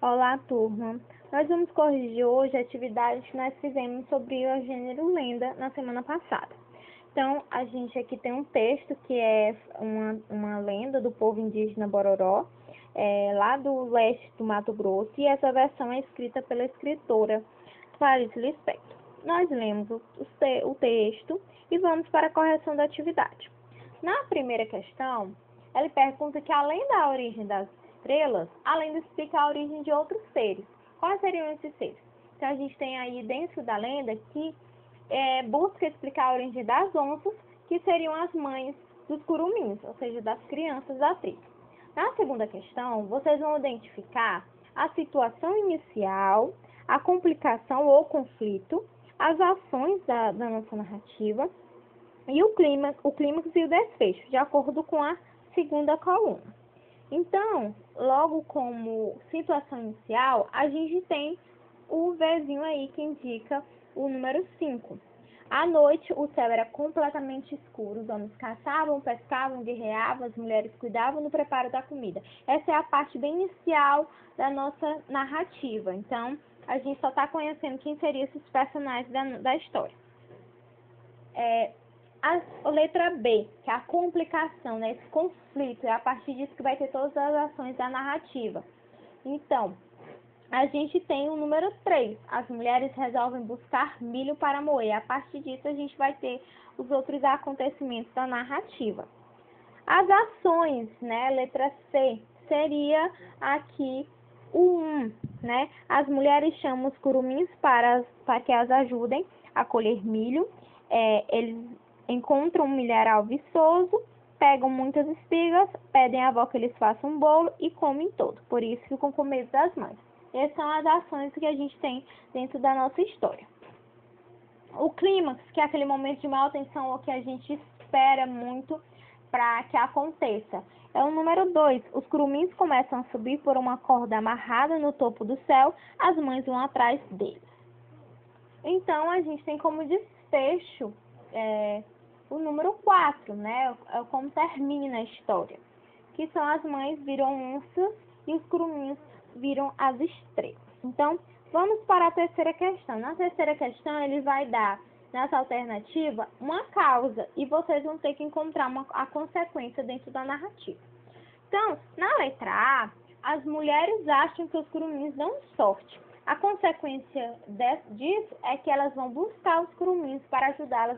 Olá, turma. Nós vamos corrigir hoje a atividade que nós fizemos sobre o gênero lenda na semana passada. Então, a gente aqui tem um texto que é uma lenda do povo indígena Bororó, lá do leste do Mato Grosso, e essa versão é escrita pela escritora Clarice Lispector. Nós lemos o texto e vamos para a correção da atividade. Na primeira questão, ele pergunta que, além da origem das estrelas, a lenda explica a origem de outros seres. Quais seriam esses seres? Então, a gente tem aí dentro da lenda que busca explicar a origem das onças, que seriam as mães dos curumins, ou seja, das crianças da tribo. Na segunda questão, vocês vão identificar a situação inicial, a complicação ou conflito, as ações da nossa narrativa e o clímax e o desfecho, de acordo com a segunda coluna. Então, logo como situação inicial, a gente tem o Vzinho aí que indica o número 5. À noite, o céu era completamente escuro, os homens caçavam, pescavam, guerreavam, as mulheres cuidavam do preparo da comida. Essa é a parte bem inicial da nossa narrativa. Então, a gente só está conhecendo quem seriam esses personagens da história. A letra B, que é a complicação, né? Esse conflito, é a partir disso que vai ter todas as ações da narrativa. Então, a gente tem o número 3. As mulheres resolvem buscar milho para moer. A partir disso, a gente vai ter os outros acontecimentos da narrativa. As ações, né? Letra C, seria aqui o 1, né? As mulheres chamam os curumins para que as ajudem a colher milho. Eles encontram um milharal viçoso, pegam muitas espigas, pedem à avó que eles façam um bolo e comem todo. Por isso ficam com medo das mães. Essas são as ações que a gente tem dentro da nossa história. O clímax, que é aquele momento de maior tensão, ou que a gente espera muito para que aconteça, é o número 2. Os curumins começam a subir por uma corda amarrada no topo do céu, as mães vão atrás deles. Então, a gente tem como desfecho o número 4, né? É como termina a história. Que são as mães viram onças e os curumins viram as estrelas. Então, vamos para a terceira questão. Na terceira questão, ele vai dar, nessa alternativa, uma causa. E vocês vão ter que encontrar a consequência dentro da narrativa. Então, na letra A, as mulheres acham que os curumins dão sorte. A consequência disso é que elas vão buscar os curumins para ajudá-las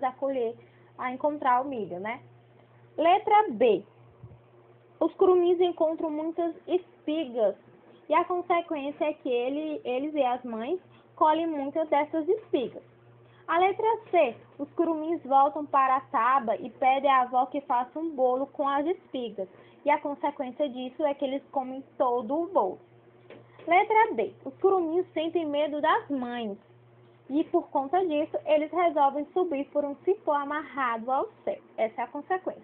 a encontrar o milho, né? Letra B. Os curumins encontram muitas espigas e a consequência é que eles e as mães colhem muitas dessas espigas. A letra C. Os curumins voltam para a taba e pedem à avó que faça um bolo com as espigas e a consequência disso é que eles comem todo o bolo. Letra D. Os curumins sentem medo das mães e, por conta disso, eles resolvem subir por um cipó amarrado ao céu. Essa é a consequência.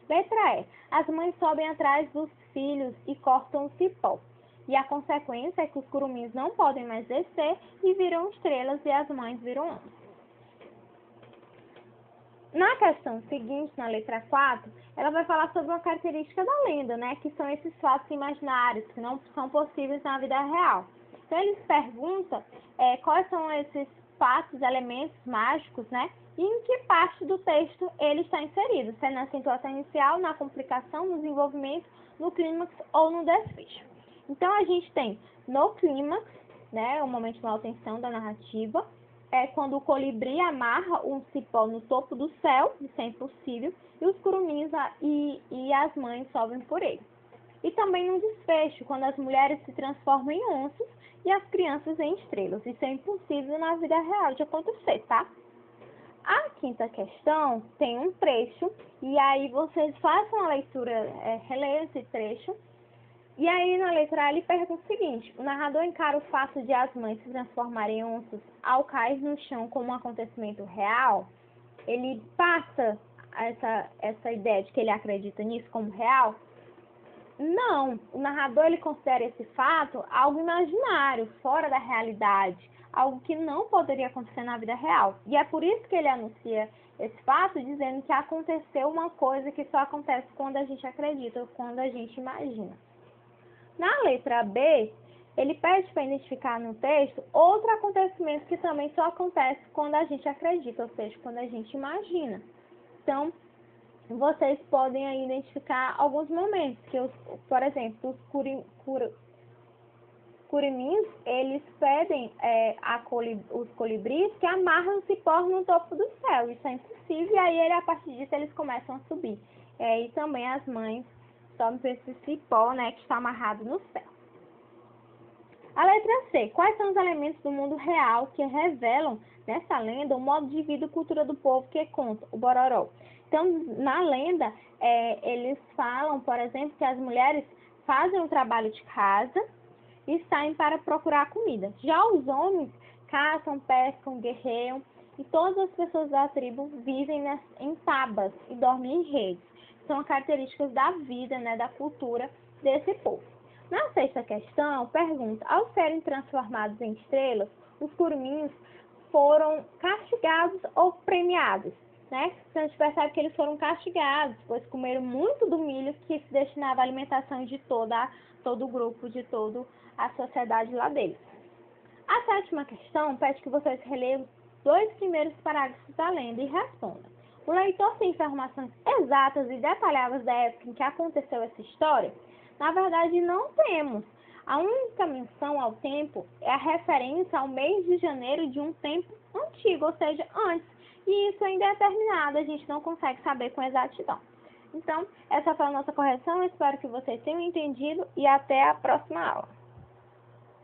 Letra E. As mães sobem atrás dos filhos e cortam o cipó. E a consequência é que os curumins não podem mais descer e viram estrelas e as mães viram onças. Na questão seguinte, na letra 4, ela vai falar sobre uma característica da lenda, né? Que são esses fatos imaginários, que não são possíveis na vida real. Então, eles perguntam quais são esses fatos, elementos mágicos, né? E em que parte do texto ele está inserido. Se é na situação inicial, na complicação, no desenvolvimento, no clímax ou no desfecho. Então, a gente tem no clímax, né? O momento de maior tensão da narrativa. É quando o colibri amarra um cipó no topo do céu, isso é impossível, e os curumins e as mães sobem por ele. E também no desfecho, quando as mulheres se transformam em onças e as crianças em estrelas. Isso é impossível na vida real de acontecer, tá? A quinta questão tem um trecho, e aí vocês façam a leitura, releiam esse trecho. E aí, na letra A, ele pergunta o seguinte: o narrador encara o fato de as mães se transformarem em onças ao cair no chão como um acontecimento real? Ele passa essa ideia de que ele acredita nisso como real? Não. O narrador ele considera esse fato algo imaginário, fora da realidade, algo que não poderia acontecer na vida real. E é por isso que ele anuncia esse fato, dizendo que aconteceu uma coisa que só acontece quando a gente acredita, quando a gente imagina. Na letra B, ele pede para identificar no texto outro acontecimento que também só acontece quando a gente acredita, ou seja, quando a gente imagina. Então, vocês podem aí identificar alguns momentos, que por exemplo, os curimins, eles pedem os colibris que amarram o cipó no topo do céu. Isso é impossível, e aí a partir disso eles começam a subir. E também as mães sobem para esse cipó, né, que está amarrado no céu. A letra C. Quais são os elementos do mundo real que revelam nessa lenda o modo de vida e cultura do povo que conta, o Bororó? Então, na lenda, eles falam, por exemplo, que as mulheres fazem o trabalho de casa e saem para procurar comida. Já os homens caçam, pescam, guerreiam, e todas as pessoas da tribo vivem em tabas e dormem em redes. São características da vida, né, da cultura desse povo. Na sexta questão, pergunta: ao serem transformados em estrelas, os curumins foram castigados ou premiados? Né? Então, a gente percebe que eles foram castigados, pois comeram muito do milho que se destinava à alimentação de todo o grupo, de toda a sociedade lá deles. A sétima questão pede que vocês releiam os 2 primeiros parágrafos da lenda e respondam. O leitor tem informações exatas e detalhadas da época em que aconteceu essa história? Na verdade, não temos. A única menção ao tempo é a referência ao mês de janeiro de um tempo antigo, ou seja, antes. E isso é indeterminado, a gente não consegue saber com exatidão. Então, essa foi a nossa correção. Eu espero que vocês tenham entendido e até a próxima aula.